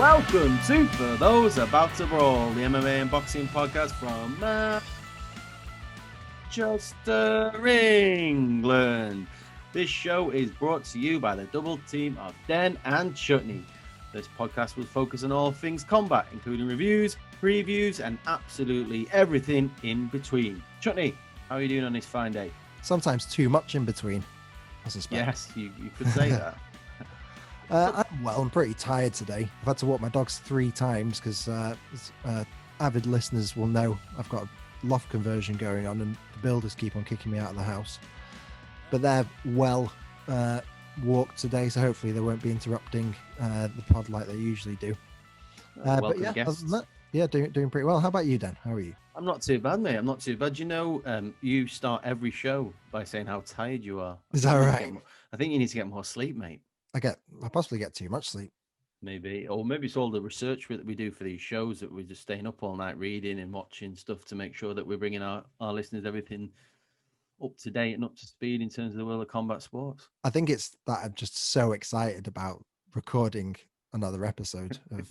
Welcome to For Those About to Brawl, the MMA and boxing podcast from Manchester, England. This show is brought to you by the double team of Den and Chutney. This podcast will focus on all things combat, including reviews, previews, and absolutely everything in between. Chutney, how are you doing on this fine day? Sometimes too much in between, I suspect. Yes, you could say that. I'm pretty tired today. I've had to walk my dogs 3 times because avid listeners will know I've got a loft conversion going on and the builders keep on kicking me out of the house. But they're well walked today, so hopefully they won't be interrupting the pod like they usually do. But yeah, other than that, yeah, doing pretty well. How about you, Dan? How are you? I'm not too bad, mate. I'm not too bad. You know, you start every show by saying how tired you are. Is that right? I think you need to get more sleep, mate. I possibly get too much sleep. Maybe it's all the research that we do for these shows that we're just staying up all night reading and watching stuff to make sure that we're bringing our listeners everything up to date and up to speed in terms of the world of combat sports. I think it's that I'm just so excited about recording another episode of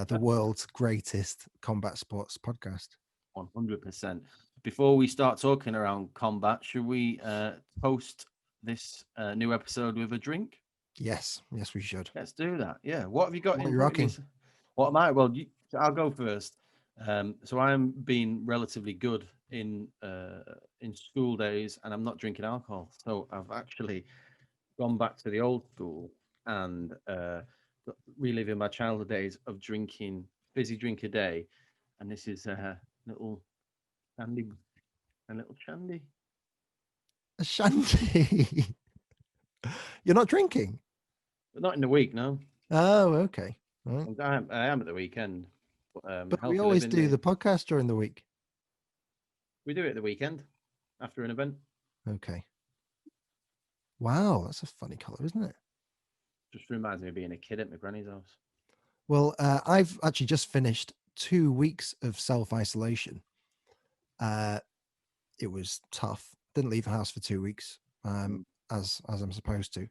the world's greatest combat sports podcast. 100%. Before we start talking around combat, should we post this new episode with a drink? Yes, we should. Let's do that. Yeah. What have you got? What are you rocking? What am I? Well, I'll go first. So I'm being relatively good in school days, and I'm not drinking alcohol. So I've actually gone back to the old school and reliving my childhood days of drinking fizzy drink a day, and this is a little shandy. A shandy. You're not drinking? But not in the week, no. Oh, okay. Right. I am at the weekend. But we always do the podcast during the week. We do it at the weekend after an event. Okay. Wow, that's a funny colour, isn't it? Just reminds me of being a kid at my granny's house. Well, I've actually just finished 2 weeks of self-isolation. It was tough. Didn't leave the house for 2 weeks, as I'm supposed to.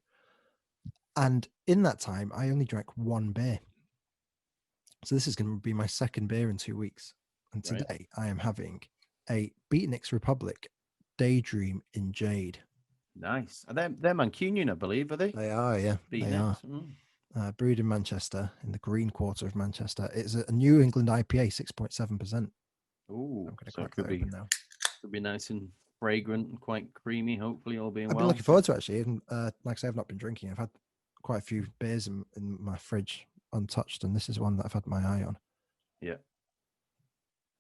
And in that time, I only drank 1 beer. So this is going to be my 2nd beer in 2 weeks. And today I am having a Beatniks Republic Daydream in Jade. Nice. They're Mancunian, I believe, are they? They are, yeah. Beatniks. They are. Brewed in Manchester, in the Green Quarter of Manchester. It's a New England IPA, 6.7%. Ooh, so it could be nice and fragrant and quite creamy, hopefully, all being well. I've been looking forward to it, actually. And like I say, I've not been drinking. I've had quite a few beers in my fridge untouched, and this is one that I've had my eye on. Yeah.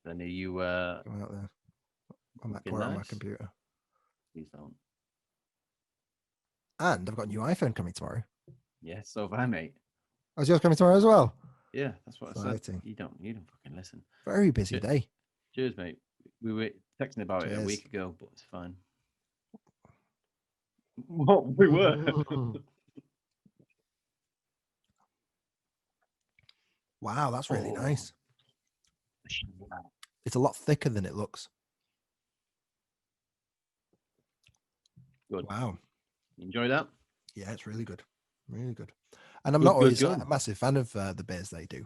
Then are you go out there. I might pour it on my computer. Please don't. And I've got a new iPhone coming tomorrow. Yes, so have I, mate. Oh, is yours coming tomorrow as well? Yeah, that's what I said. You don't fucking listen. Very busy day. Cheers, mate. We were texting about it a week ago, but it's fine. What we were. Wow, that's really nice. It's a lot thicker than it looks. Good. Wow. You enjoy that? Yeah, it's really good. Really good. And I'm not always a massive fan of the beers they do.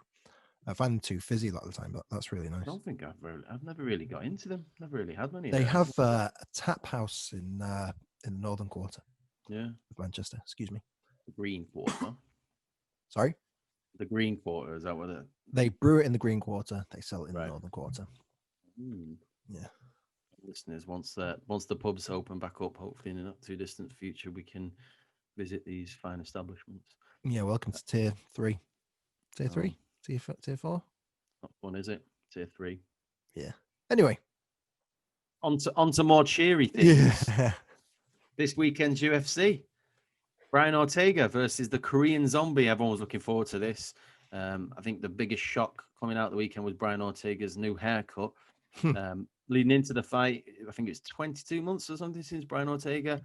I find them too fizzy a lot of the time, but that's really nice. I don't think I've never really got into them. Never really had many. They have a tap house in the Northern Quarter. Yeah. Of Manchester, excuse me. The Green Quarter. Sorry? The Green Quarter, is that what they brew it in the Green Quarter, they sell it in the Northern Quarter. Yeah. Listeners, once the pubs open back up, hopefully in a not too distant future, we can visit these fine establishments. Yeah, welcome to Tier 3. Tier 3? Tier 4? Not fun, is it? Tier 3. Yeah. Anyway. On to more cheery things. Yeah. This weekend's UFC. Brian Ortega versus the Korean Zombie. Everyone was looking forward to this. I think the biggest shock coming out the weekend was Brian Ortega's new haircut. Leading into the fight, I think it's 22 months or something since Brian Ortega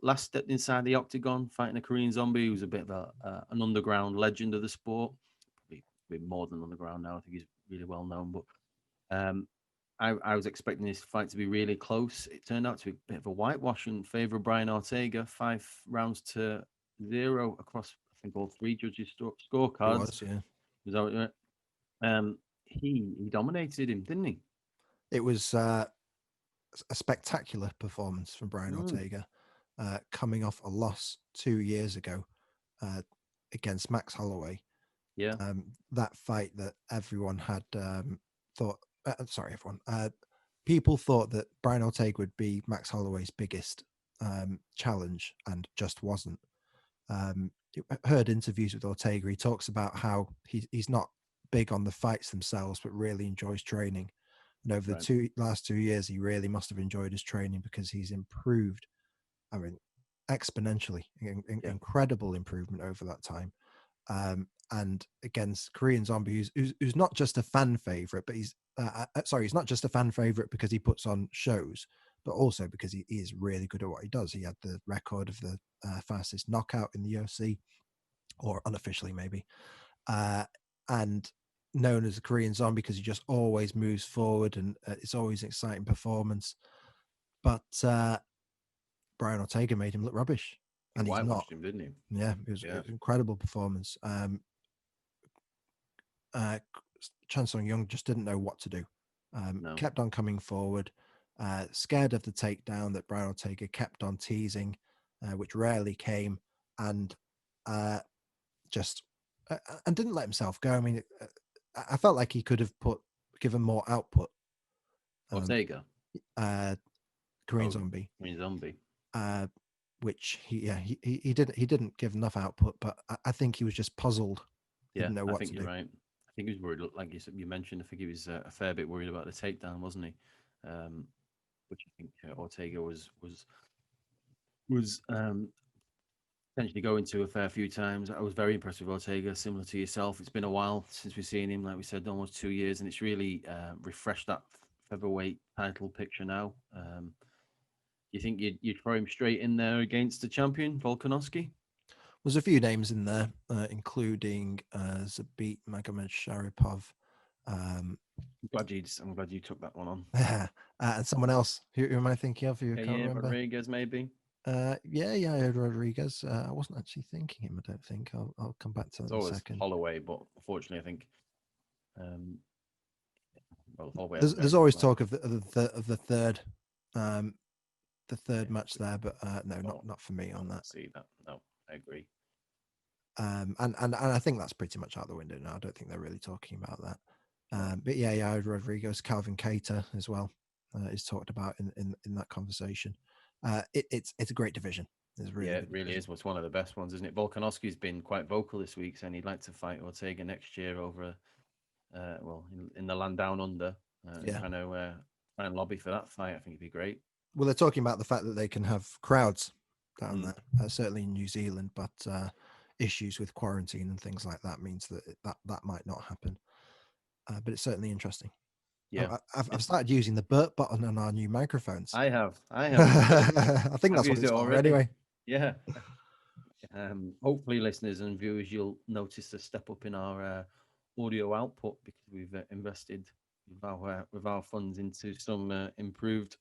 last stepped inside the octagon fighting a Korean Zombie who's a bit of an underground legend of the sport. Probably a bit more than underground now. I think he's really well known. But I was expecting this fight to be really close. It turned out to be a bit of a whitewash in favor of Brian Ortega, 5 rounds to 0 across, I think all three judges' He scorecards. was, yeah. Was out, he dominated him, didn't he? It was a spectacular performance from Brian Ortega, coming off a loss 2 years ago against Max Holloway. Yeah. That fight that everyone had thought, sorry, everyone, people thought that Brian Ortega would be Max Holloway's biggest challenge and just wasn't. Heard interviews with Ortega. He talks about how he's not big on the fights themselves, but really enjoys training. And over the last 2 years, he really must have enjoyed his training because he's improved. I mean, exponentially, incredible improvement over that time. And against Korean Zombie, who's not just a fan favorite, but he's not just a fan favorite because he puts on shows, but also because he is really good at what he does. He had the record of the fastest knockout in the UFC, or unofficially maybe, and known as the Korean Zombie because he just always moves forward and it's always an exciting performance. But Brian Ortega made him look rubbish. And he's not. Him, didn't he? Yeah, it was an incredible performance. Chan Sung Young just didn't know what to do. Kept on coming forward, scared of the takedown that Brian Ortega kept on teasing, which rarely came, and didn't let himself go. I mean, I felt like he could have given more output. Ortega, Korean Zombie, which he didn't give enough output, but I think he was just puzzled. Didn't know what to do. You're right. I think he was worried, like you mentioned. I think he was a fair bit worried about the takedown, wasn't he? Which I think Ortega was potentially going to a fair few times. I was very impressed with Ortega, similar to yourself. It's been a while since we've seen him, like we said, almost 2 years, and it's really refreshed that featherweight title picture now. You think you'd throw him straight in there against the champion, Volkanovski? There's a few names in there, including Zabit Magomedsharipov. I'm glad you took that one on. And someone else. Who am I thinking of? Who can't remember? Rodriguez, maybe. Rodriguez. I wasn't actually thinking him. I don't think. I'll come back to that in a second. Holloway, but unfortunately, I think. Holloway. There's always talk of the third. The third match there, but no, not for me on that. See that? No, I agree. And I think that's pretty much out the window now. I don't think they're really talking about that. But yeah, Rodriguez, Calvin Kattar as well is talked about in that conversation. It's a great division. It really is. It's one of the best ones, isn't it? Volkanovski's been quite vocal this week, saying he'd like to fight Ortega next year over, in the land down under. Trying to lobby for that fight. I think it'd be great. Well, they're talking about the fact that they can have crowds down there, certainly in New Zealand, but issues with quarantine and things like that means that might not happen. But it's certainly interesting. Yeah, I've started using the burp button on our new microphones. I have. I think that's what it's for anyway. Yeah. Hopefully, listeners and viewers, you'll notice a step up in our audio output because we've invested with our funds into some improved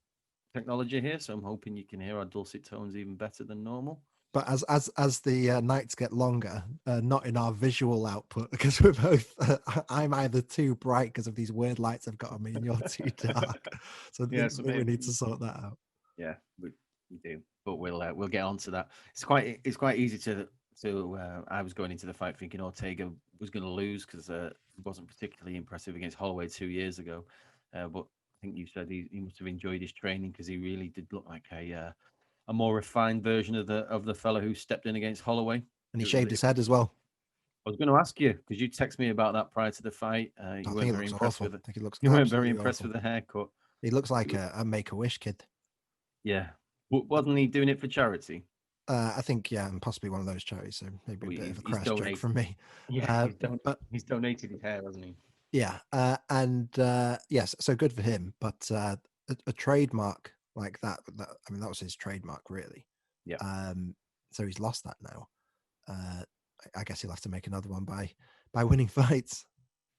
technology here, so I'm hoping you can hear our dulcet tones even better than normal. But as the nights get longer, not in our visual output, because we're both I'm either too bright because of these weird lights I've got on me, and you're too dark. So we need to sort that out. Yeah, we do, but we'll get on to that. It's quite easy to. I was going into the fight thinking Ortega was going to lose because he wasn't particularly impressive against Holloway 2 years ago, but I think you said he must have enjoyed his training because he really did look like a more refined version of the fellow who stepped in against Holloway. And he shaved his head as well. I was going to ask you because you texted me about that prior to the fight. You weren't very impressed with it. I think he looks. You weren't very impressed with the haircut. He looks like a Make-A-Wish kid. Yeah, wasn't he doing it for charity? I think, and possibly one of those charities. So maybe a bit of a crash joke from me. Yeah, he's donated his hair, hasn't he? Yeah, yes, so good for him. But a trademark like that, I mean, that was his trademark, really. Yeah. So he's lost that now. I guess he'll have to make another one by winning fights.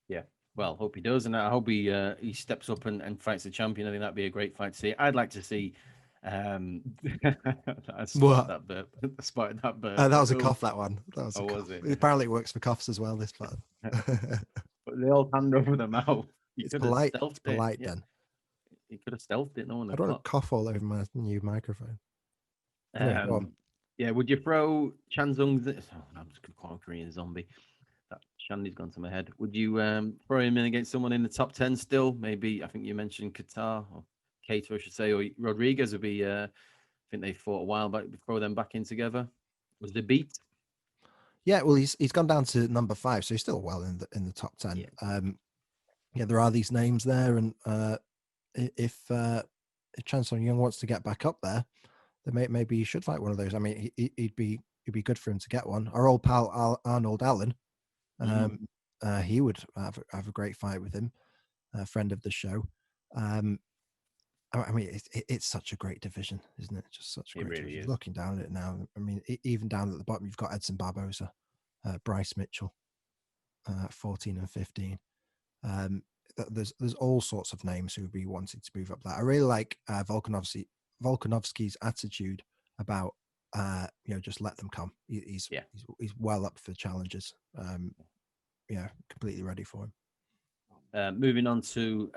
Yeah. Well, hope he does, and I hope he steps up and fights the champion. I think that'd be a great fight to see. I'd like to see I spotted What? that burp. I spotted that burp. That was a Cool. cough. That one. That was a Oh, cough. was it? Apparently, it works for coughs as well. This part. But they all hand over the mouth. You It's could have polite. It's stealthed it. polite, Yeah, then. you could have stealthed it. No one I would don't have want to cough all over my new microphone. Anyway, clocked. go on. Yeah, would you throw Chanzung? Oh, I'm just going to call him Korean Zombie. That Shandy's gone to my head. Would you throw him in against someone in the top 10 still? Maybe, I think you mentioned Qatar or Cato, I should say, or Rodriguez would be, I think they fought a while back. Throw them back in together. Was the beat? Yeah, well, he's gone down to number 5, so he's still well in the top 10. Yeah. Yeah, there are these names there, and if Chan Sung Young wants to get back up there, then maybe he should fight one of those. I mean, it'd be good for him to get one. Our old pal Arnold Allen, he would have a great fight with him, a friend of the show. I mean, it's such a great division, isn't it? Just such a It great really division. is. Looking down at it now, I mean, even down at the bottom, you've got Edson Barboza, Bryce Mitchell, 14 and 15. There's all sorts of names who would be wanting to move up there. I really like Volkanovski's attitude about just let them come. He's well up for challenges. Completely ready for him. Moving on to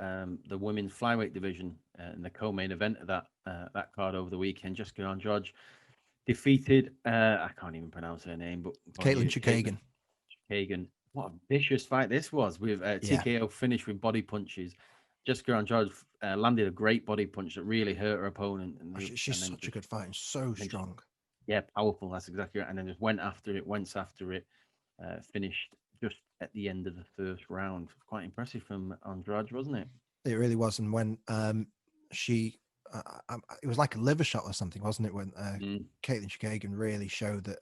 the women's flyweight division in the co-main event of that card over the weekend, Jessica Andrade defeated, I can't even pronounce her name, but Caitlin Chukagian. Chukagian. What a vicious fight this was, with TKO finish with body punches. Jessica Andrade landed a great body punch that really hurt her opponent. She's such a good fighter, and so strong. Powerful. That's exactly right. And then just went after it, finished just at the end of the first round. Quite impressive from Andrade, wasn't it? It really was. And when she, it was like a liver shot or something, wasn't it? When Caitlin Chukagian really showed that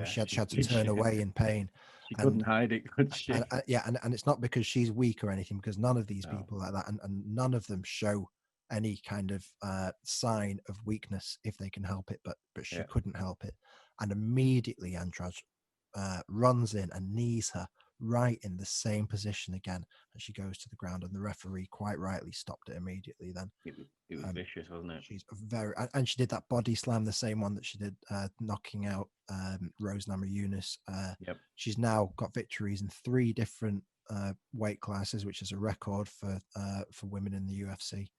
she had to turn away in pain. She couldn't hide it, could she? And it's not because she's weak or anything, because none of these people like that, and none of them show any kind of sign of weakness if they can help it, but she couldn't help it. And immediately Andrade runs in and knees her right in the same position again, and she goes to the ground, and the referee quite rightly stopped it immediately. Then it was vicious, wasn't it? She's and she did that body slam, the same one that she did knocking out Rose Namajunas. She's now got victories in 3 different weight classes, which is a record for women in the UFC.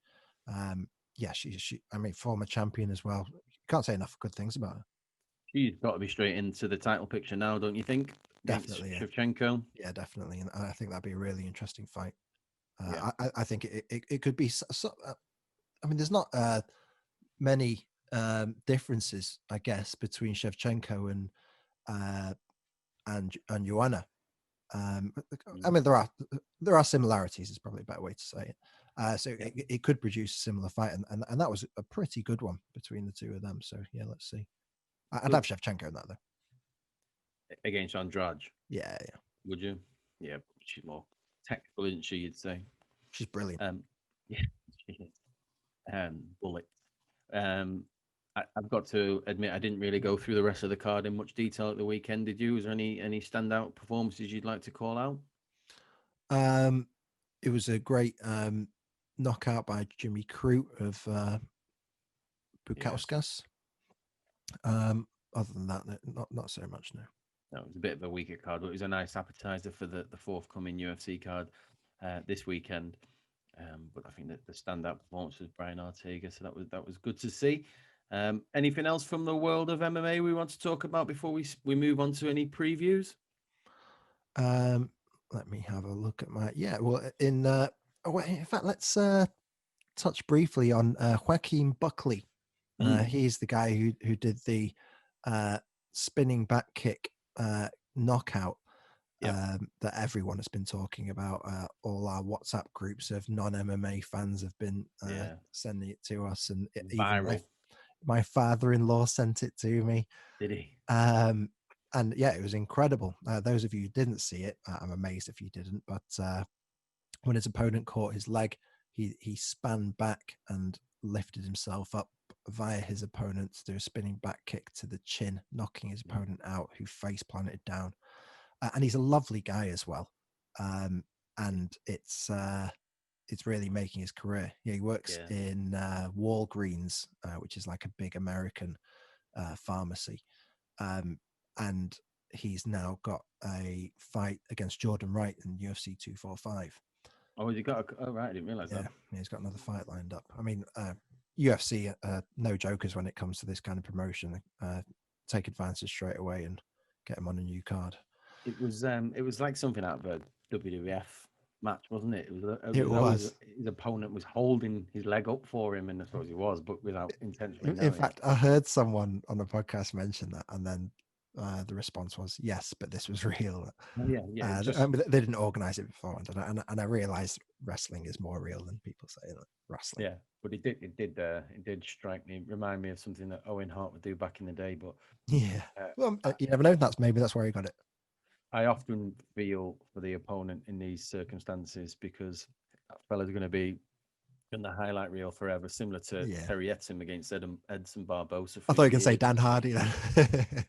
She I mean, former champion as well. Can't say enough good things about her. She's got to be straight into the title picture now, don't you think? Definitely, Shevchenko. Yeah, definitely, and I think that'd be a really interesting fight. I think it could be. I mean, there's not many differences, I guess, between Shevchenko and Joanna. I mean, there are similarities. Is probably a better way to say it. So it could produce a similar fight, and that was a pretty good one between the two of them. So yeah, let's see. I'd have Shevchenko in that though. Against Andrade. Yeah. Would you? Yeah, she's more technical, isn't she? You'd say. She's brilliant. Yeah, she is. Bullet. I've got to admit, I didn't really go through the rest of the card in much detail at the weekend. Did you? Was there any standout performances you'd like to call out? It was a great knockout by Jimmy Crute of Bukauskas. Other than that, not so much. No. No, it was a bit of a weaker card, but it was a nice appetizer for the forthcoming UFC card this weekend. But I think that the standout performance was Brian Ortega, so that was good to see. Anything else from the world of MMA we want to talk about before we move on to any previews? Let me have a look at my Well, in fact, let's touch briefly on Joaquin Buckley. He's the guy who did the spinning back kick knockout that everyone has been talking about. All our WhatsApp groups of non-MMA fans have been sending it to us, and even my father-in-law sent it to me. Did he? And yeah, it was incredible. Those of you who didn't see it, I'm amazed if you didn't. But when his opponent caught his leg, he span back and lifted himself up via his opponent to do a spinning back kick to the chin, knocking his opponent out, who face planted down. And he's a lovely guy as well. And it's it's really making his career. Yeah, he works Yeah. in Walgreens, which is like a big American pharmacy, and he's now got a fight against Jordan Wright in UFC 245. Oh, you got? Oh, right. I didn't realize Yeah, that. he's got another fight lined up. I mean, UFC, no jokers when it comes to this kind of promotion. Take advantage straight away and get him on a new card. It was like something out of a WWF match, wasn't it? It It was always was. his opponent was holding his leg up for him, and I suppose he was, but without intentionally In knowing. fact, I heard someone on the podcast mention that, and then the response was, "Yes, but this was real." Yeah, yeah. It's just They didn't organize it beforehand, and I realized wrestling is more real than people say. Like, wrestling. yeah, but it did strike me, remind me of something that Owen Hart would do back in the day. But Yeah. uh, Well, I, you never know. That's where he got it. I often feel for the opponent in these circumstances because that fella's going to be in the highlight reel forever, similar to Yeah. Terry Etim against Edson Barbosa I for thought you were gonna say years. Dan Hardy then.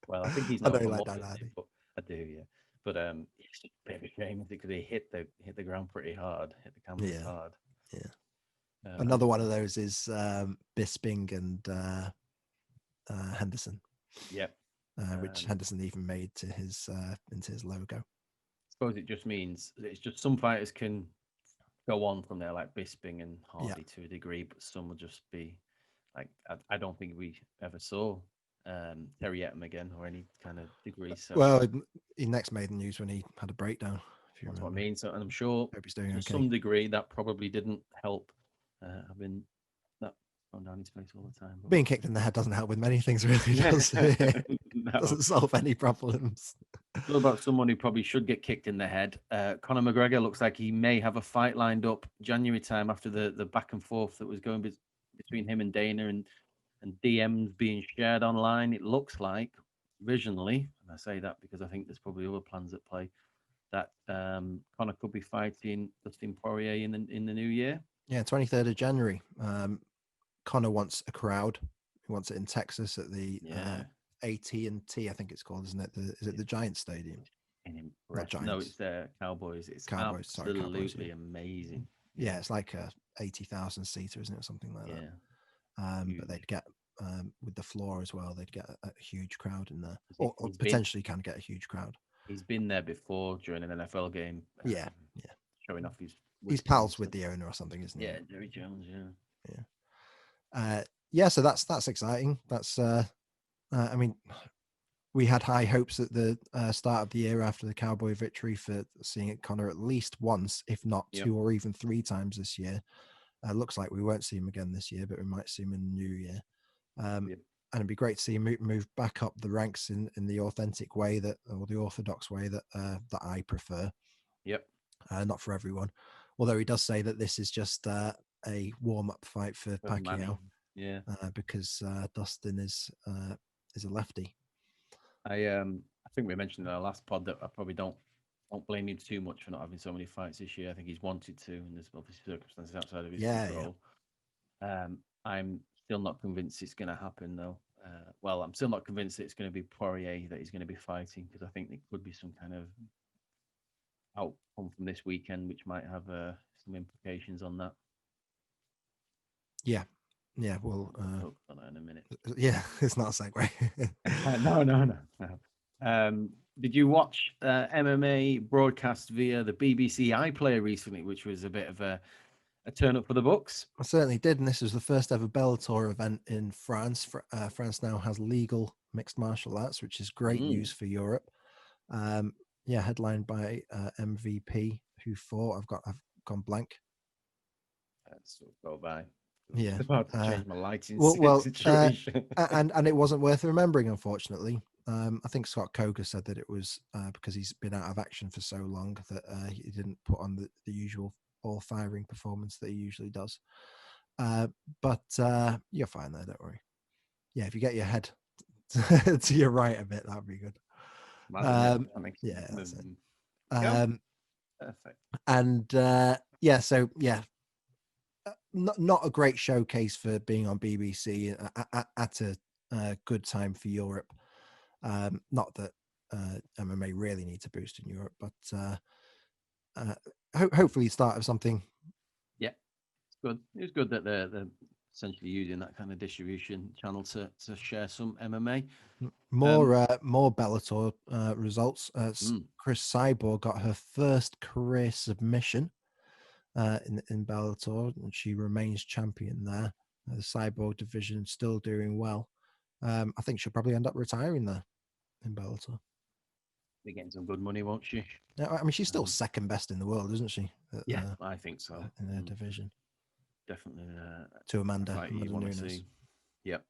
Well, I think he's I known know you for like more Dan than him, Hardy. but I do, yeah. But it's just a bit of a shame because he hit the ground pretty hard, hit the canvas Yeah. hard. Yeah. And Another one of those is Bisping and Henderson, yeah, which Henderson even made to his into his logo. I suppose it just means that it's just some fighters can go on from there, like Bisping and Yeah. Hardy to a degree, but some will just be like I don't think we ever saw Terry Etim again or any kind of degree. So Well, he next made the news when he had a breakdown, if you that's what I remember. mean. So, and I'm sure Hope he's doing to okay. some degree that probably didn't help having that gone down his face all the time. But Being kicked in the head doesn't help with many things, really, does it? no. Doesn't solve any problems. What about someone who probably should get kicked in the head? Conor McGregor looks like he may have a fight lined up January time after the back and forth that was going between him and Dana and DMs being shared online. It looks like, visionally, and I say that because I think there's probably other plans at play, that Conor could be fighting Dustin Poirier in the new year. Yeah, 23rd of January. Conor wants a crowd. He wants it in Texas at the AT&T, I think it's called, isn't it? Is it the Giant Stadium? Not Giants. No, it's the Cowboys. It's Cowboys. absolutely Sorry, Cowboys, yeah. amazing. Yeah, it's like a 80,000 seater, isn't it, or something like that? But they'd get with the floor as well. They'd get a huge crowd in there, or potentially can get a huge crowd. He's been there before during an NFL game. Yeah, showing off his. He's pals with the owner or something, isn't he? Yeah, Jerry Jones. Yeah. So that's exciting. That's I mean, we had high hopes at the start of the year after the Cowboy victory for seeing Conor at least once, if not two or even three times this year. Looks like we won't see him again this year, but we might see him in the new year. And it'd be great to see him move back up the ranks in the authentic way or the orthodox way that I prefer. Yep. Not for everyone. Although he does say that this is just a warm-up fight for Pacquiao. Yeah. Because Dustin is a lefty. I think we mentioned in our last pod that I probably don't blame him too much for not having so many fights this year. I think he's wanted to, and there's obviously circumstances outside of his control. Yeah. I'm still not convinced it's going to happen, though. I'm still not convinced that it's going to be Poirier that he's going to be fighting, because I think there could be some kind of outcome from this weekend, which might have some implications on that. Yeah. Well, talk about that in a minute. Yeah, it's not a segue. No. Did you watch MMA broadcast via the BBC iPlayer recently, which was a bit of a turn up for the books? I certainly did, and this was the first ever Bellator event in France. France now has legal mixed martial arts, which is great news for Europe. Headlined by MVP, who fought. I've gone blank. Let's go by. Yeah, about to change my lighting situation. And it wasn't worth remembering, unfortunately. I think Scott Coker said that it was because he's been out of action for so long that he didn't put on the usual all-firing performance that he usually does. But you're fine there, don't worry. Yeah, if you get your head to your right a bit, that would be good. Yeah, that's it. Perfect. And not a great showcase for being on BBC at a good time for Europe. Not that MMA really needs a boost in Europe, but hopefully start of something good. It's good that they're essentially using that kind of distribution channel to share some MMA. More Bellator results. Mm, Chris Cyborg got her first career submission in Bellator, and she remains champion there. The Cyborg division still doing well. I think she'll probably end up retiring there in Bellator. they're getting some good money, won't she? Yeah, I mean, she's still second best in the world, isn't she? Yeah, I think so. In her division. Definitely. To Amanda You want to Nunes. see. Yep.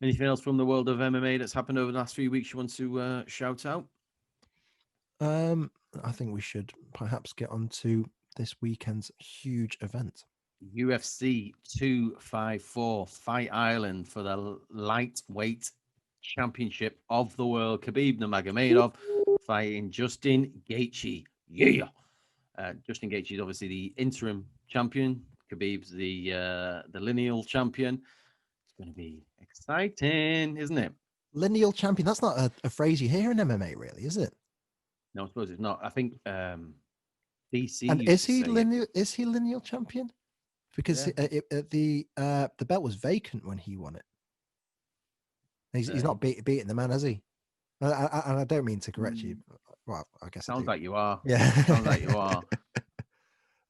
Anything else from the world of MMA that's happened over the last few weeks you want to shout out? I think we should perhaps get on to this weekend's huge event. UFC 254 Fight Island for the lightweight championship of the world. Khabib Nurmagomedov fighting Justin Gaethje. Yeah. Justin Gaethje is obviously the interim champion. Khabib's the lineal champion. It's going to be exciting, isn't it? Lineal champion. That's not a phrase you hear in MMA, really, is it? No, I suppose it's not. I think DC. And is he lineal? Is he lineal champion? Because the belt was vacant when he won it. He's not beating the man, has he? And I don't mean to correct you. Well, I guess sounds I like you are. Yeah, sounds like you are.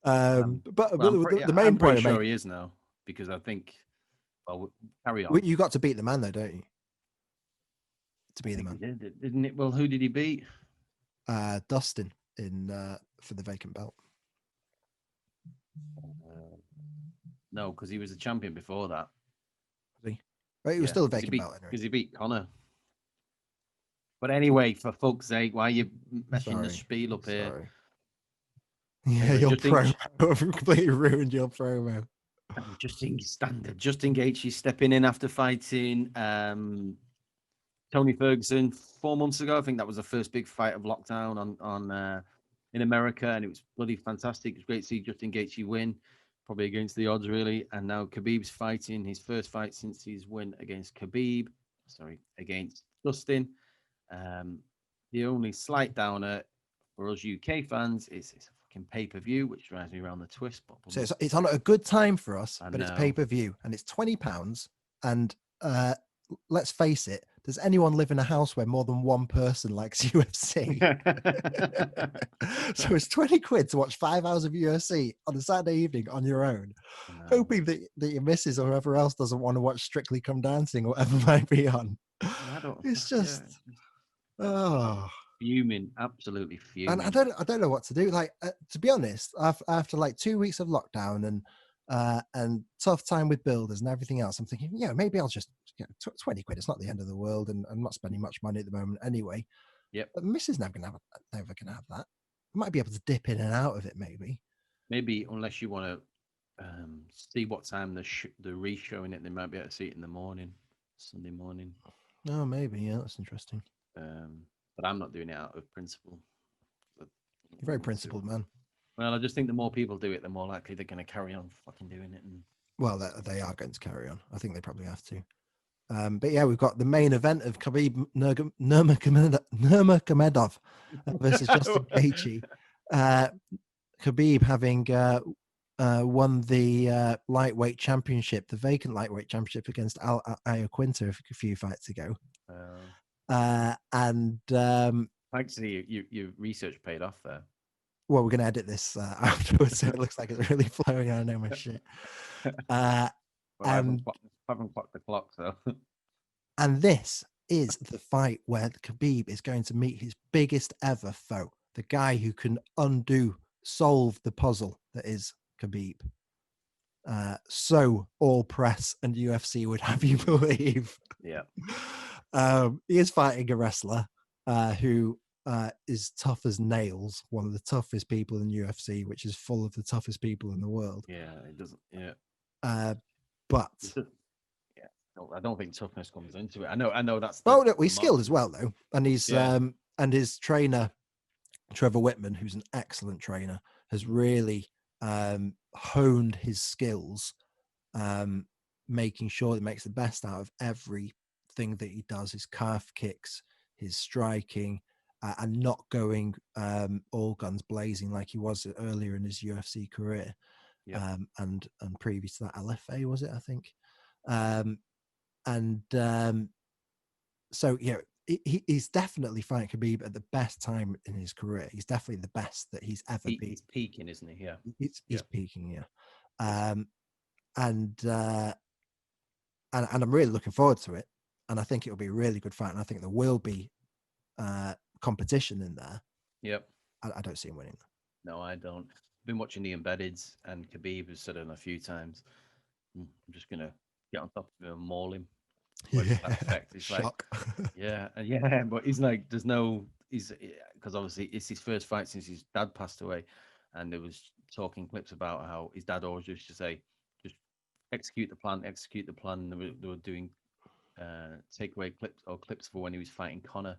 But the main I'm point sure he is now, because I think. Well, carry on. Well, you got to beat the man, though, don't you? To be the man, didn't it? Well, who did he beat? Dustin for the vacant belt. No, because he was a champion before that. Was he? Right, he was still a vacant belt anyway. Because he beat Connor. But anyway, for fuck's sake, why are you messing the spiel up here? Yeah, anyway, your promo. I've completely ruined your promo. Justin Gaethje stepping in after fighting Tony Ferguson 4 months ago. I think that was the first big fight of lockdown on in America, and it was bloody fantastic. It was great to see Justin Gaethje win, probably against the odds, really. And now Khabib's fighting his first fight since his win against Dustin. The only slight downer for us UK fans is it's a fucking pay-per-view, which drives me around the twist. So it's on at a good time for us, but it's pay-per-view, and it's £20. And let's face it, does anyone live in a house where more than one person likes UFC? So it's 20 quid to watch 5 hours of UFC on a Saturday evening on your own, hoping that your missus or whoever else doesn't want to watch Strictly Come Dancing or whatever might be on. It's just fuming, absolutely fuming. And I don't know what to do. Like, to be honest, after like 2 weeks of lockdown and tough time with builders and everything else, I'm thinking, maybe I'll just 20 quid. It's not the end of the world, and I'm not spending much money at the moment anyway. Yep. But Mrs. never gonna have that. I might be able to dip in and out of it, maybe. Maybe unless you want to see what time they're re-showing it, they might be able to see it in the morning, Sunday morning. Oh, maybe. Yeah, that's interesting. But I'm not doing it out of principle. You're a very principled man. Well, I just think the more people do it, the more likely they're going to carry on fucking doing it. Well, they are going to carry on. I think they probably have to. But yeah, we've got the main event of Khabib Nurmagomedov versus Justin Gaethje. Khabib having won the lightweight championship, the vacant lightweight championship against Al Iaquinta a few fights ago. Actually, your research paid off there. Well, we're going to edit this afterwards, so it looks like it's really flowing. I know my shit. I haven't clocked the clock, so. And this is the fight where Khabib is going to meet his biggest ever foe, the guy who can solve the puzzle that is Khabib. So all press and UFC would have you believe. Yeah. He is fighting a wrestler who is tough as nails, one of the toughest people in UFC, which is full of the toughest people in the world. Yeah, it doesn't. Yeah. But yeah, no, I don't think toughness comes into it. I know that's. No, he's skilled as well, though, and he's and his trainer, Trevor Whitman, who's an excellent trainer, has really honed his skills, making sure that he makes the best out of everything that he does. His calf kicks, his striking. And not going all guns blazing like he was earlier in his UFC career. and previous to that LFA, was it, I think. So he's definitely fighting Khabib at the best time in his career. He's definitely the best that he's ever been. He's peaking, isn't he? Yeah, he's peaking. Yeah, and I'm really looking forward to it. And I think it'll be a really good fight. And I think there will be competition in there. Yep. I don't see him winning. No, I don't. I've been watching the embeddeds, and Khabib has said it a few times. I'm just gonna get on top of him and maul him. That effect. It's shock. Like, but he's like, he's because obviously it's his first fight since his dad passed away, and there was talking clips about how his dad always used to say, just execute the plan. And they were doing takeaway clips for when he was fighting Connor,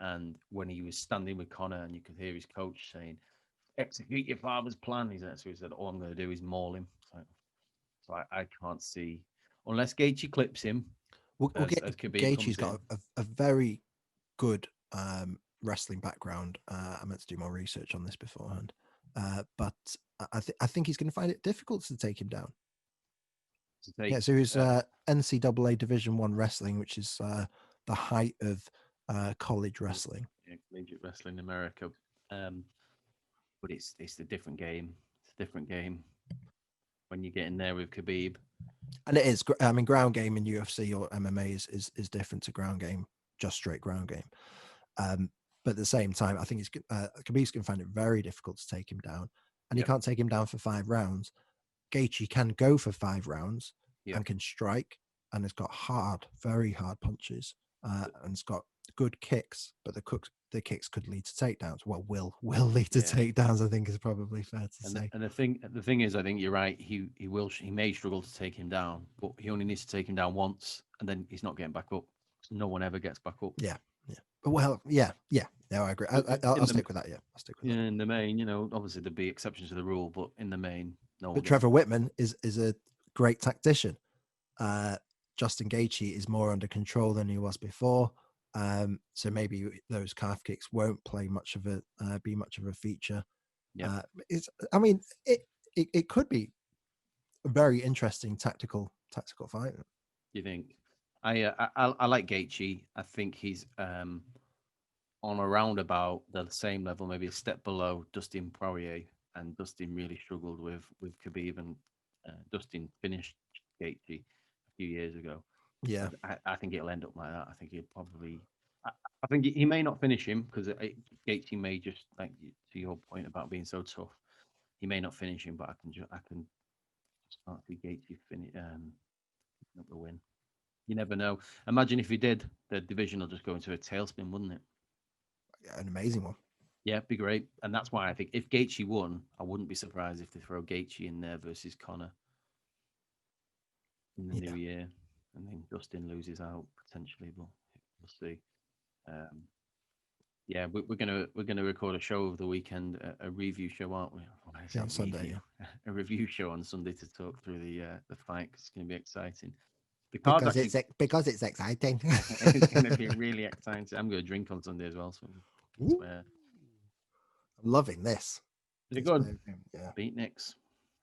and when he was standing with Connor, and you could hear his coach saying, execute your father's plan. So he said, all I'm going to do is maul him. So I can't see, unless Gaethje clips him. Gaethje's got a very good wrestling background. I meant to do more research on this beforehand, but I think he's going to find it difficult to take him down. So he's NCAA Division I wrestling, which is the height of college wrestling. Yeah, collegiate wrestling in America. But it's a different game. It's a different game when you get in there with Khabib. And it is. I mean, ground game in UFC or MMA is different to ground game, just straight ground game. But at the same time, I think Khabib's going to find it very difficult to take him down, and you can't take him down for 5 rounds. Gaethje can go for 5 rounds and can strike, and has got very hard punches, and it's got good kicks, but the kicks could lead to takedowns. Well, will lead to takedowns, I think is probably fair to say. And the thing is, I think you're right. He may struggle to take him down, but he only needs to take him down once, and then he's not getting back up. No one ever gets back up. Yeah. Well, yeah. No, I agree. I'll stick with that. Yeah, I'll stick with that. In the main, obviously there'd be exceptions to the rule, but in the main, no. But Trevor Whitman is a great tactician. Justin Gaethje is more under control than he was before. So maybe those calf kicks won't play be much of a feature. Yeah. It could be a very interesting tactical fight. You think? I like Gaethje. I think he's on around about the same level, maybe a step below Dustin Poirier, and Dustin really struggled with Khabib, and Dustin finished Gaethje a few years ago. Yeah, I think it'll end up like that. I think he'll probably. I think he may not finish him because Gaethje may just, like to your point about being so tough, he may not finish him, but I can start to see Gaethje finish up the win. You never know. Imagine if he did, the division will just go into a tailspin, wouldn't it? Yeah, an amazing one. Yeah, it'd be great. And that's why I think if Gaethje won, I wouldn't be surprised if they throw Gaethje in there versus Connor in the new year, and then Dustin loses out potentially, but we'll see. We're gonna record a show over the weekend, a review show, aren't we? On Sunday, a review show on Sunday to talk through the fight. Cause it's gonna be exciting. Because it's exciting. It's gonna be really exciting. I'm gonna drink on Sunday as well. So I'm loving this. Is it good? Yeah. Beatniks.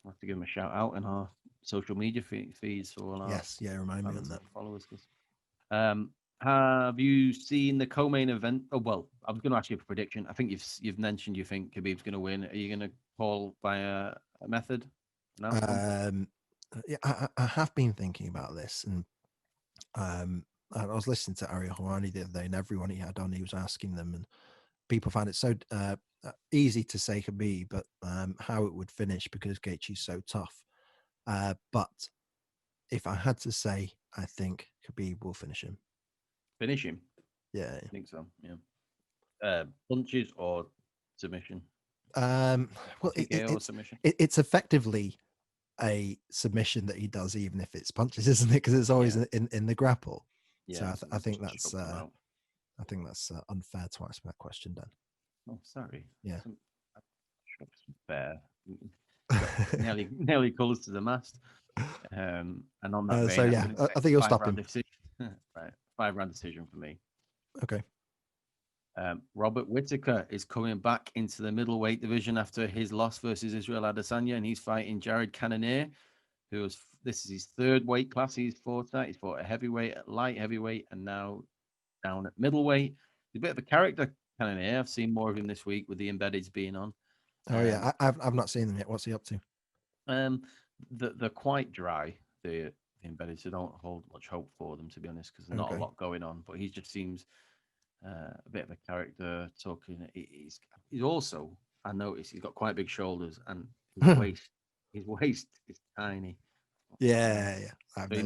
I'll have to give them a shout out in our social media feeds. So remind me on that. Followers. Have you seen the co-main event? Oh well, I was going to ask you a prediction. I think you've mentioned you think Khabib's going to win. Are you going to call by a method? No. I have been thinking about this, and I was listening to Ariel Helwani the other day, and everyone he had on, he was asking them, and people find it so easy to say Khabib, but how it would finish because Gaethje's so tough. But if I had to say, I think Khabib will finish him. Finish him? Yeah. I think so, yeah. Punches or submission? Well, submission? It's effectively a submission that he does, even if it's punches, isn't it? Because it's always in the grapple. Yeah. So I think that's unfair to ask that question, Dan. Oh, sorry. Yeah. Fair. nearly colours to the mast. And on that vein, I think you'll stop him. Right, 5-round decision for me. Okay. Robert Whittaker is coming back into the middleweight division after his loss versus Israel Adesanya, and he's fighting Jared Cannonier, this is his third weight class he's fought at. He's fought at heavyweight, at light heavyweight, and now down at middleweight. He's a bit of a character, Cannonier. I've seen more of him this week with the embeddeds being on. Oh yeah, I've not seen them yet. What's he up to? They're quite dry. The embeddeds. I don't hold much hope for them, to be honest, because there's not a lot going on. But he just seems a bit of a character talking. He's also, I noticed, he's got quite big shoulders, and his waist is tiny. Yeah. So he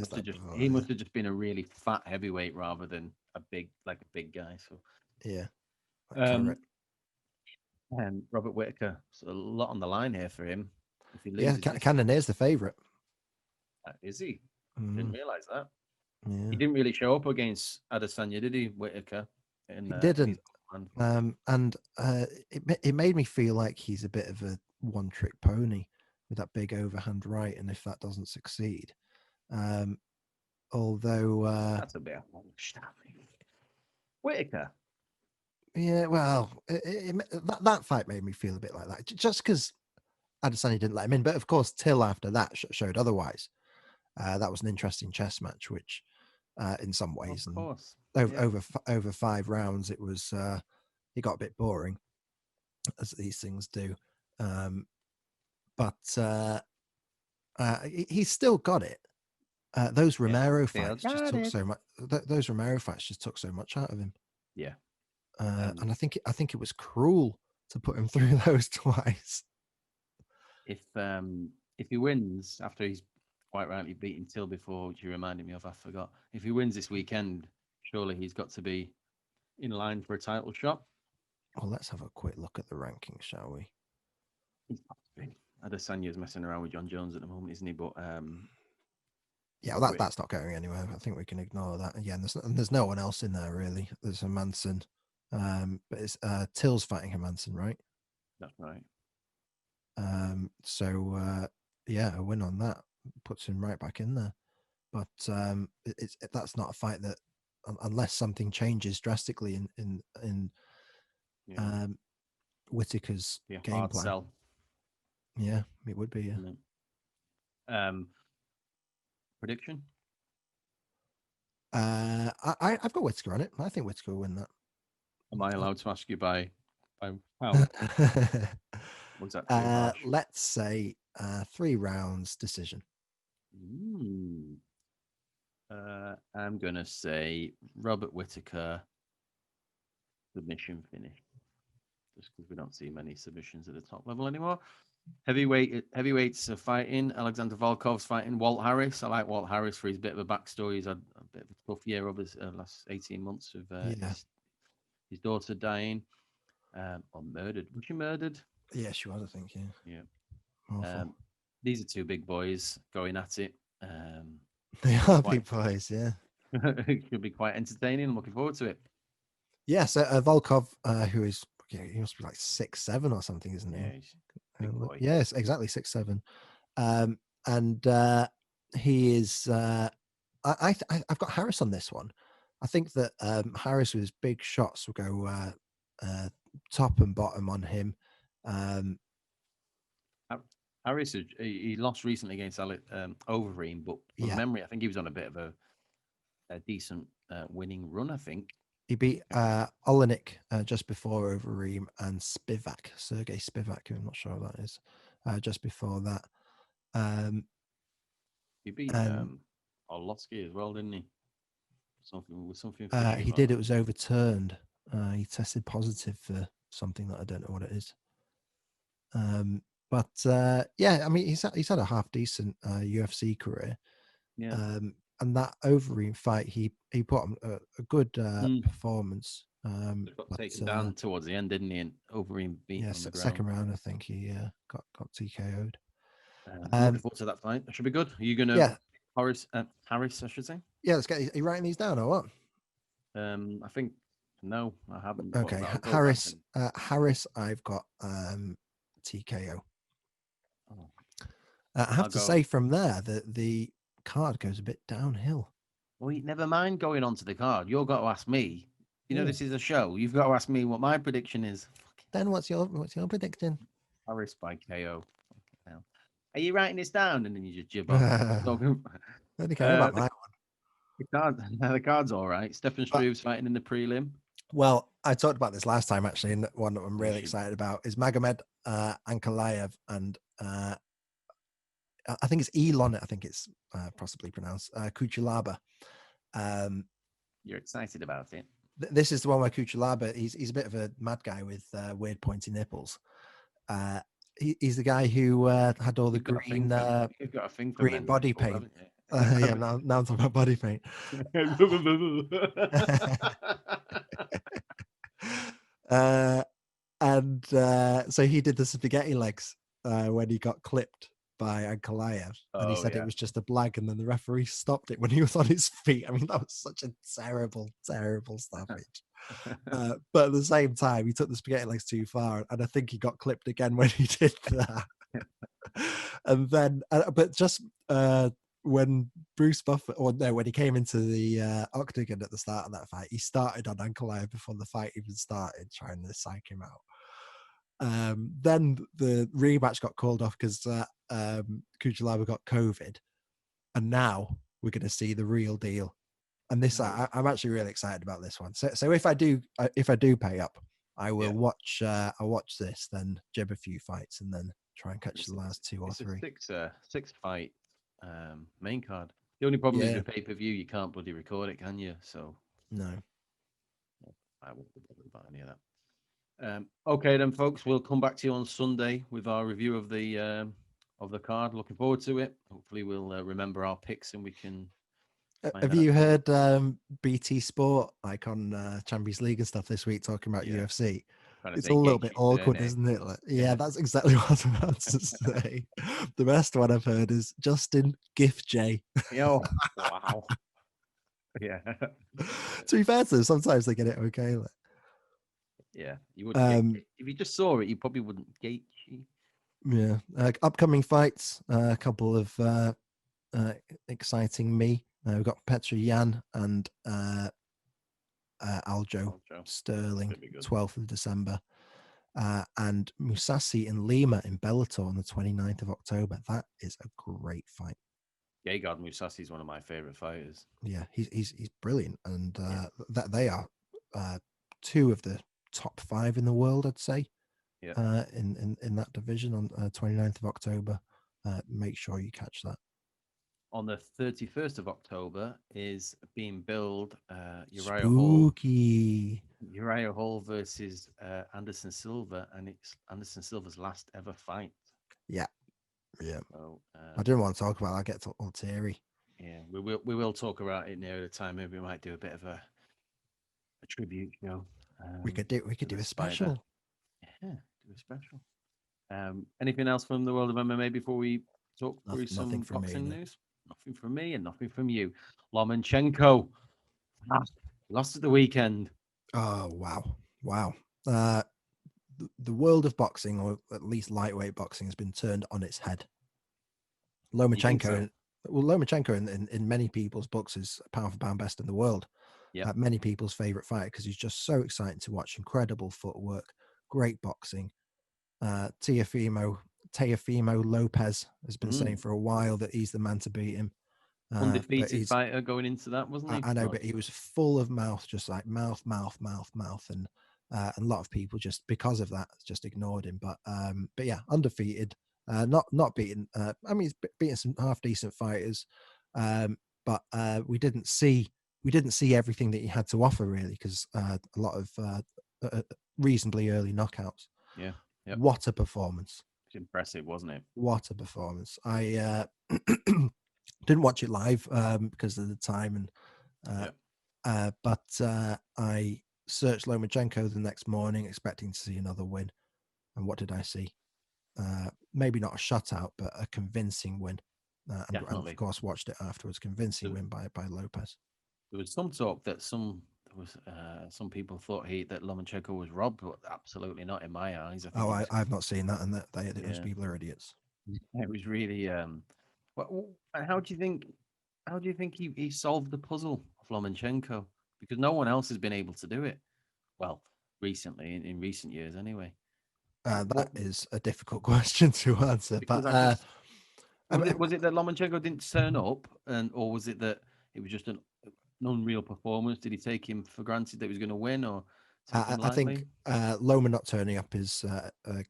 must have just been a really fat heavyweight rather than a big guy. So yeah. And Robert Whittaker, so a lot on the line here for him. If he loses, Cannonier's the favorite. Is he? Didn't realize that. Yeah. He didn't really show up against Adesanya, did he, Whittaker? He didn't. And it made me feel like he's a bit of a one-trick pony with that big overhand right, and if that doesn't succeed, although that's a bit of Whittaker. Yeah, well, that fight made me feel a bit like that, just because Adesanya didn't let him in. But of course, Till after that showed otherwise. That was an interesting chess match, which in some ways, of course, over 5 rounds, it was it got a bit boring, as these things do. But he's still got it. Those Romero fights just took so much. Those Romero fights just took so much out of him. Yeah. And I think it was cruel to put him through those twice. If he wins after he's quite rightly beaten Till before, which you reminded me of, I forgot. If he wins this weekend, surely he's got to be in line for a title shot. Well, let's have a quick look at the rankings, shall we? Adesanya's messing around with John Jones at the moment, isn't he? But yeah, well, that's not going anywhere. I think we can ignore that. Yeah, and there's no one else in there really. There's a Manson. But it's Till's fighting Hermanson, right? That's right. So yeah, a win on that puts him right back in there. But that's not a fight that, unless something changes drastically in Whittaker's game plan. Sell. Yeah, it would be. Yeah. Prediction? I've got Whittaker on it. I think Whittaker will win that. Am I allowed to ask you by how? What's that? Let's say 3 rounds decision. I'm gonna say Robert Whittaker submission finish, just because we don't see many submissions at the top level anymore. Heavyweights are fighting. Alexander Volkov's fighting Walt Harris. I like Walt Harris for his bit of a backstory. He's had a bit of a tough year over the last 18 months of his daughter dying or murdered. Was she murdered? Yeah, she was, I think. Yeah. These are 2 big boys going at it. They are big boys, yeah. It should be quite entertaining. I'm looking forward to it. Yeah, so Volkov, who is, he must be like 6'7" or something, isn't he? Yes, exactly 6'7". And he is. I've got Harris on this one. I think that Harris with his big shots will go top and bottom on him. Harris, he lost recently against Overeem, but from memory, I think he was on a bit of a decent winning run, I think. He beat Olenek just before Overeem, and Sergey Spivak, who I'm not sure what that is, just before that. He beat Orlovsky as well, didn't he? Something. He did. It was overturned. He tested positive for something that I don't know what it is. But yeah, I mean, he's had a half decent UFC career. Yeah. And that Overeem fight, he put on a good performance. Got taken down towards the end, didn't he? And Overeem beat on the ground. Second round, I think he got TKO'd. Looking forward to that fight. That should be good. Are you gonna Harris, I should say? Yeah, let's get. Are you writing these down or what? I think no, I haven't. Okay, Harris. Harris, I've got TKO. I have to say, from there, the card goes a bit downhill. Well, never mind going on to the card. You've got to ask me You know, Ooh. this is a show. You've got to ask me what my prediction is. Then what's your prediction? Paris by KO. Hell. Are you writing this down? And then you just jib on. I Talking- only care about the, my the card, the card's all right. Stefan one. Struve's fighting in the prelim. Well, I talked about this last time actually, and one that I'm You really should- excited about is Magomed Ankalaev and I think it's Elon. I think it's possibly pronounced Kuchulaba. You're excited about it. This is the one where Kuchulaba, he's a bit of a mad guy with weird pointy nipples. He's the guy who had all the You've got a thing green for, you've got a thing for green men's body nipples, paint. haven't you? Yeah, now I'm talking about body paint. So he did the spaghetti legs when he got clipped by Ankalaev, and he said it was just a blag, and then the referee stopped it when he was on his feet. I mean, that was such a terrible stoppage. But at the same time, he took the spaghetti legs too far, and I think he got clipped again when he did that. And then, but just when Bruce Buffer, or no, when he came into the octagon at the start of that fight, he started on Ankalaev before the fight even started, trying to psych him out. Then the rematch got called off because Kuchulaba got COVID, and now we're going to see the real deal. And this, I'm actually really excited about this one. So if I do pay up, I will watch. I'll watch this, then jib a few fights, and then try and catch the last two or three. It's a six fight main card. The only problem is with pay-per-view, you can't bloody record it, can you? So no, I won't be bothered about any of that. Okay, then, folks, we'll come back to you on Sunday with our review of the card. Looking forward to it. Hopefully, we'll remember our picks and we can. Have you heard BT Sport, like on Champions League and stuff this week, talking about UFC? It's a little bit awkward, isn't it? Like, yeah, that's exactly what I'm about to say. The best one I've heard is Justin Gift J. Yo, wow. Yeah. To be fair to them, sometimes they get it okay. Like. Yeah, you would. If you just saw it, you probably wouldn't gate. Yeah, upcoming fights. A couple of exciting me. We've got Petra Yan and Aljo Sterling, 12th of December. And Musasi and Lima in Bellator on the 29th of October. That is a great fight. Gegard Mousasi is one of my favorite fighters. Yeah, he's brilliant, and that they are two of the top 5 in the world, I'd say. Yeah. In that division on 29th of October. Make sure you catch that. On the 31st of October is being billed Uriah Spooky. Hall. Uriah Hall versus Anderson Silva, and it's Anderson Silva's last ever fight. Yeah. So, I didn't want to talk about it. I get all teary. Yeah, we will talk about it near the time. Maybe we might do a bit of a tribute show. We could do a special. Yeah, do a special. Anything else from the world of MMA before we talk through some boxing news? Nothing from me and nothing from you. Lomachenko lost at the weekend. Oh, wow. The world of boxing, or at least lightweight boxing, has been turned on its head. Lomachenko, in many people's books is pound for pound best in the world. Many people's favorite fighter because he's just so exciting to watch. Incredible footwork, great boxing. Teofimo Lopez has been saying for a while that he's the man to beat him. Undefeated fighter going into that, wasn't he? I know, but he was full of mouth, just like mouth, and a lot of people just because of that just ignored him. But yeah, undefeated, not beaten. I mean, he's beaten some half decent fighters, but we didn't see everything that he had to offer really, because a lot of reasonably early knockouts. Yeah. Yep. What a performance! It's impressive, wasn't it? What a performance! I didn't watch it live because of the time, and but I searched Lomachenko the next morning, expecting to see another win. And what did I see? Maybe not a shutout, but a convincing win. And of course, watched it afterwards. Convincing win by Lopez. There was some talk that some people thought that Lomachenko was robbed, but absolutely not in my eyes. I've not seen that, and that those people are idiots. It was really. How do you think he solved the puzzle of Lomachenko? because no one else has been able to do it. Well, recently, in recent years, anyway. That is a difficult question to answer, Because but I just I mean, was it that Lomachenko didn't turn up, or was it that it was just an unreal performance? Did he take him for granted that he was going to win, or take him I think lightly? Loma not turning up is a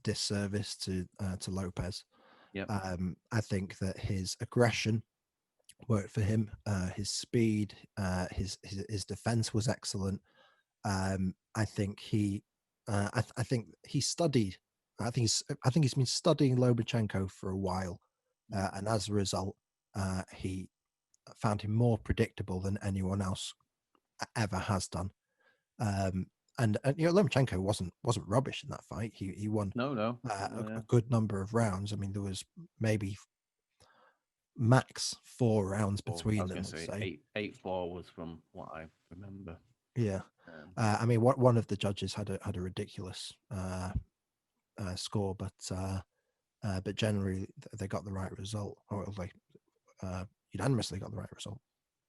disservice to Lopez. Yep. I think that his aggression worked for him. His speed, his defense was excellent. I think I think he studied. I think he's been studying Lomachenko for a while, and as a result, he found him more predictable than anyone else ever has done. And Lomachenko wasn't rubbish in that fight. He won No, no. a good number of rounds. I mean, there was maybe max 4 rounds I between was them. going to I'd say say. 8-4 was from what I remember. Yeah. Um, I mean, one of the judges had a ridiculous score, but generally they got the right result, or they unanimously got the right result.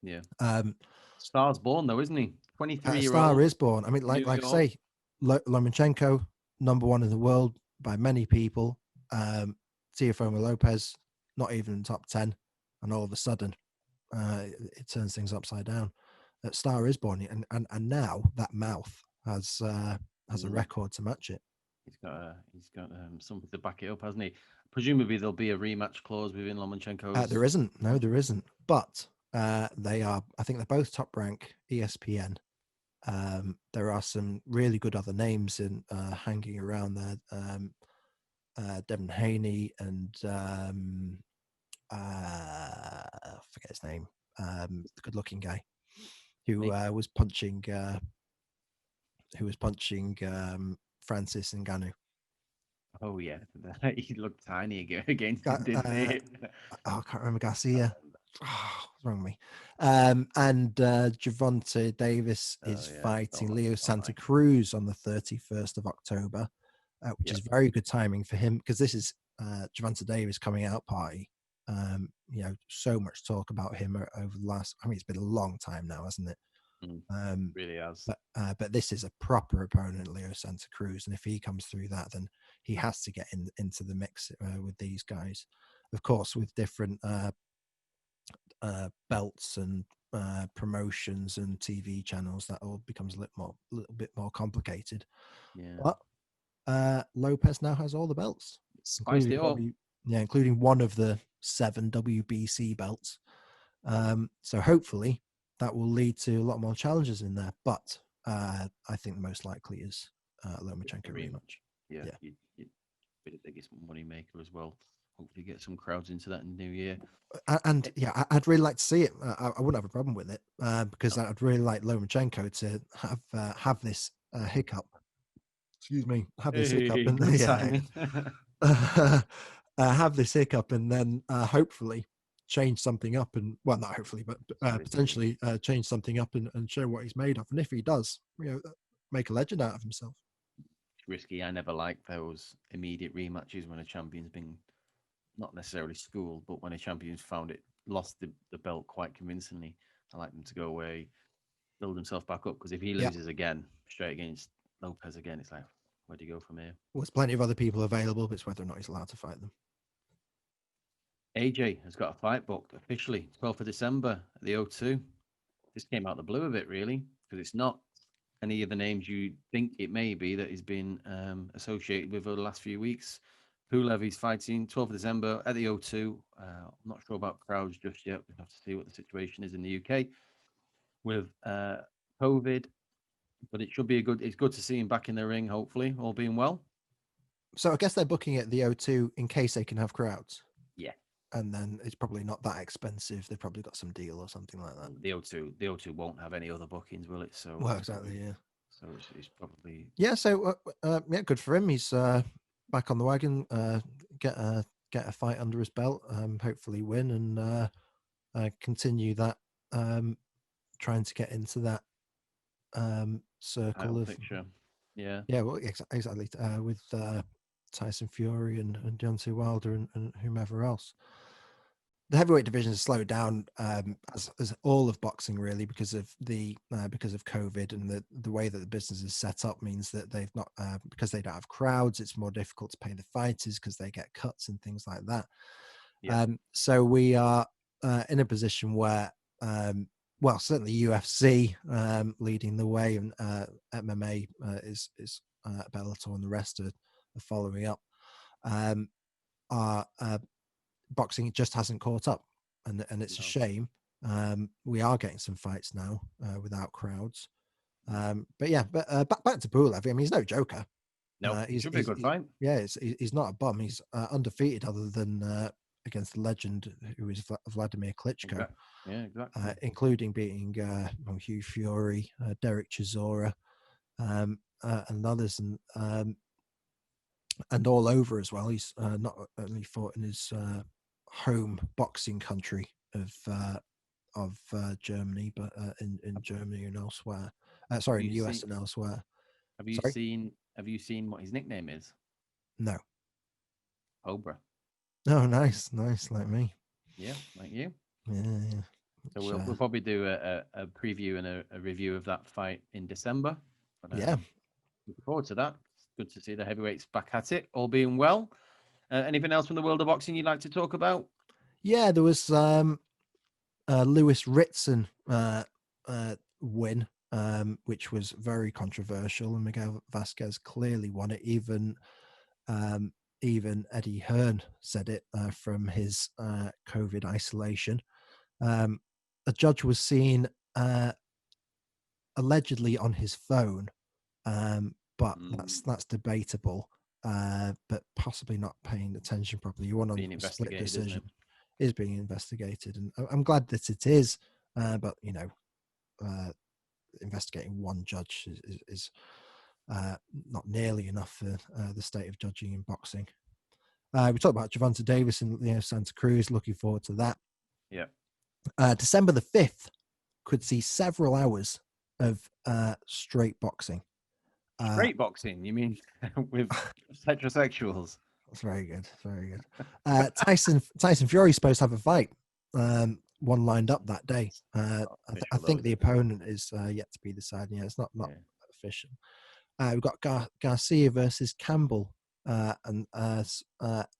yeah. Um, Star's born though, isn't he? a 23-year star old. is born. I mean, New like I York. say, Lomachenko, #1 in the world by many people. Teofimo Lopez, not even in the top 10, and all of a sudden, it turns things upside down. Star is born, and now that mouth has a record to match it. He's got something to back it up, hasn't he? Presumably there'll be a rematch clause within Lomachenko's. There isn't. No, there isn't. But they are. I think they're both top rank ESPN. There are some really good other names in hanging around there. Devin Haney and I forget his name. The good-looking guy who was punching Francis Ngannou. Oh yeah, he looked tiny against him, didn't he? I can't remember Garcia. Oh, what's wrong with me? And Gervonta Davis is fighting Leo Santa Cruz on the 31st of October, which is very good timing for him because this is Gervonta Davis coming out party. So much talk about him over the last. I mean, it's been a long time now, hasn't it? Really has. But this is a proper opponent, Leo Santa Cruz, and if he comes through that, then he has to get into the mix with these guys. Of course, with different belts and promotions and TV channels, that all becomes a little bit more complicated. Yeah. But Lopez now has all the belts, including one of the 7 WBC belts. So hopefully that will lead to a lot more challenges in there. But I think the most likely is Lomachenko rematch. Yeah. You'd be the biggest money maker as well. Hopefully get some crowds into that in the new year. And I'd really like to see it. I wouldn't have a problem with it because I'd really like Lomachenko to have this hiccup. Excuse me, have this hiccup and have this hiccup and then hopefully change something up and not hopefully but potentially change something up and show what he's made of. And if he does, make a legend out of himself. Risky. I never liked those immediate rematches when a champion's been not necessarily schooled, but when a champion's lost the belt quite convincingly. I like them to go away, build himself back up, because if he loses again, straight against Lopez again, it's like, where do you go from here? Well, there's plenty of other people available, but it's whether or not he's allowed to fight them. AJ has got a fight booked officially, 12th of December at the O2. This came out the blue of it, really, because it's not any of the names you think it may be that he's been associated with over the last few weeks. Pulev, he's fighting 12th of December at the O2. I'm not sure about crowds just yet. We have to see what the situation is in the UK with COVID, but it should be it's good to see him back in the ring, hopefully, all being well. So I guess they're booking it at the O2 in case they can have crowds. Yeah. And then it's probably not that expensive. They've probably got some deal or something like that. The O2 won't have any other bookings, will it? So exactly, yeah. So it's probably So good for him. He's back on the wagon. Get a fight under his belt. Hopefully win and continue that. Trying to get into that circle of picture. Yeah. Well, exactly. With Tyson Fury and Deontay Wilder and whomever else. the heavyweight division has slowed down as all of boxing really because of COVID, and the way that the business is set up means that they've not because they don't have crowds, it's more difficult to pay the fighters because they get cuts and things like that. Yeah. So we are in a position where well, certainly UFC leading the way, and MMA is Bellator and the rest are following up. Our boxing just hasn't caught up, and it's a shame. We are getting some fights now without crowds, but yeah. But back to Pulev. I mean, he's no joker. No, should be a good fight. Yeah, he's not a bum. He's undefeated other than against the legend who is Vladimir Klitschko. Yeah, exactly. Including beating Hugh Fury, Derek Chisora, and others, and all over as well. He's not only fought in his home boxing country of Germany, but in Germany and elsewhere. Sorry, in the US and elsewhere. Have you seen what his nickname is? No. Cobra. Oh, nice, like me. Yeah, like you. Yeah. So we'll probably do a preview and a review of that fight in December. But, yeah. Looking forward to that. It's good to see the heavyweights back at it, all being well. Anything else from the world of boxing you'd like to talk about? Yeah, there was Lewis Ritson win, which was very controversial, and Miguel Vasquez clearly won it. Even Eddie Hearn said it from his COVID isolation. A judge was seen allegedly on his phone, but that's debatable. But possibly not paying attention properly. You want a split decision. Is being investigated, and I'm glad that it is. But investigating one judge is not nearly enough for the state of judging in boxing. We talked about Gervonta Davis and Santa Cruz. Looking forward to that. Yeah. December the 5th could see several hours of straight boxing. Straight boxing? You mean with heterosexuals? That's very good. Very good. Tyson Fury is supposed to have a fight. One lined up that day. I think the opponent is yet to be decided. Yeah, it's not official. We've got Garcia versus Campbell, and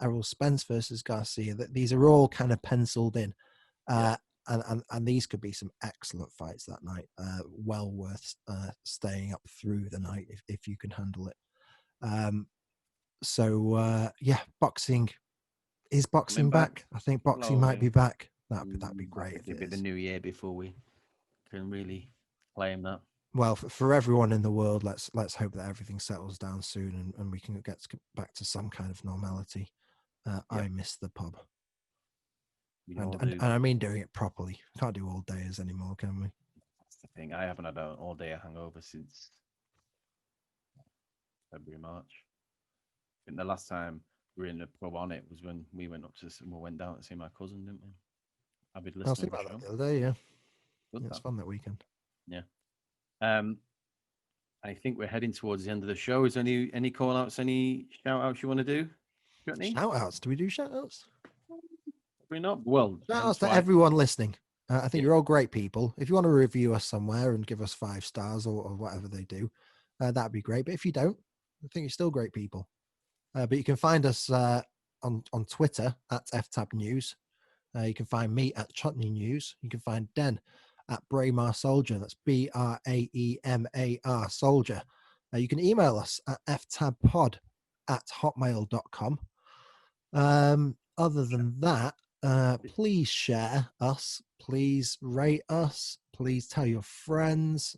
Errol Spence versus Garcia. These are all kind of penciled in, and these could be some excellent fights that night. Well worth staying up through the night if you can handle it. Boxing is boxing back. I think boxing might be back. That'd be great. It'd be the new year before we can really claim that. Well, for everyone in the world, let's hope that everything settles down soon and we can get back to some kind of normality. I miss the pub, and I mean doing it properly. Can't do all dayers anymore, can we? That's the thing. I haven't had an all day hangover since February, March. I think the last time we were in the pub on it was when we went down to see my cousin, didn't we? Avid listener. I'll see about that the other day. Yeah, it's fun that weekend. Yeah. I think we're heading towards the end of the show. Is there any call outs, any shout outs you want to do? Shout outs? Do we do shout outs? Probably not. Well, shout outs to everyone listening. I think you're all great people. If you want to review us somewhere and give us 5 stars or whatever they do, that'd be great. But if you don't, I think you're still great people. But you can find us on Twitter at FTAB News. You can find me at Chutney News. You can find Den at Braemar Soldier. That's BRAEMAR Soldier. You can email us at ftabpod@hotmail.com. Other than that, please share us. Please rate us. Please tell your friends.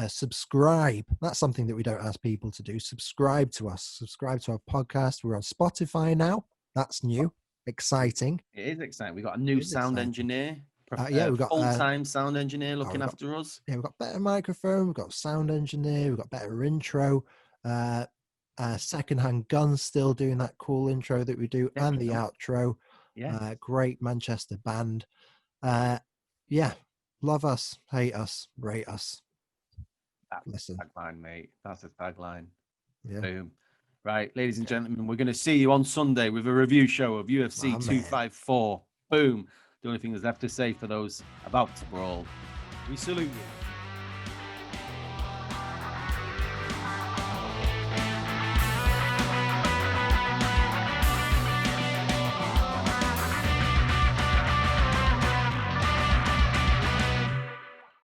Subscribe. That's something that we don't ask people to do. Subscribe to us. Subscribe to our podcast. We're on Spotify now. That's new. Exciting. It is exciting. We got a new sound engineer. We've got full-time sound engineer looking after us. Yeah, we've got better microphone. We've got sound engineer. We've got better intro. Secondhand Guns still doing that cool intro that we do, and the outro. Yeah. Great Manchester band. Love us, hate us, rate us. Listen. Tagline, mate. That's a tagline. Yeah. Boom. Right, ladies and gentlemen, we're going to see you on Sunday with a review show of UFC 254. Boom. The only thing that's left to say for those about to brawl. We salute you.